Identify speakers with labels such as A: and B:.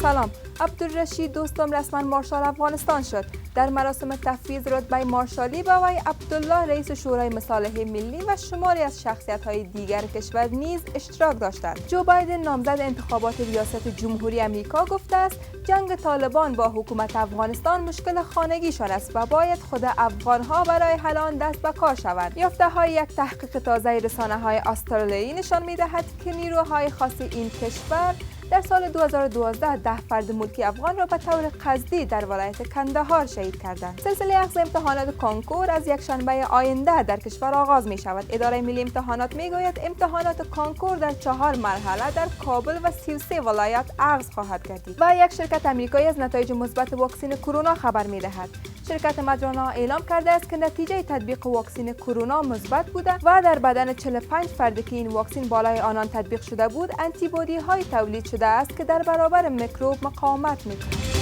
A: سلام. عبدالرشید دوستم رسما مارشال افغانستان شد. در مراسم تفویض رتبه مارشالی به وی عبدالله رئیس شورای مصالح ملی و شماری از شخصیت‌های دیگر کشور نیز اشتراک داشتند. جو بایدن نامزد انتخابات ریاست جمهوری آمریکا گفته است جنگ طالبان با حکومت افغانستان مشکل خانگیشان است و باید خود افغان‌ها برای حل آن دست به کار شوند. یافته‌های یک تحقیق تازه رسانه‌های استرالیایی نشان می‌دهد که نیروهای خاص این کشور در سال 2012 10 فرد ملکی افغان را به طور قصدی در ولایت کندهار شهید کردند. سلسله اخذ امتحانات کنکور از یک شنبه آینده در کشور آغاز می شود. اداره ملی امتحانات می گوید امتحانات کنکور در 4 مرحله در کابل و 33 ولایت اخذ خواهد گردید. و یک شرکت آمریکایی از نتایج مثبت واکسن کرونا خبر می دهد. شرکت مدرنا اعلام کرده است که نتیجه تطبیق واکسن کرونا مثبت بوده و در بدن 45 فرد که این واکسن بالای آنان تطبیق شده بود، آنتیبادی های تولید شده است که در برابر میکروب مقاومت می‌کند.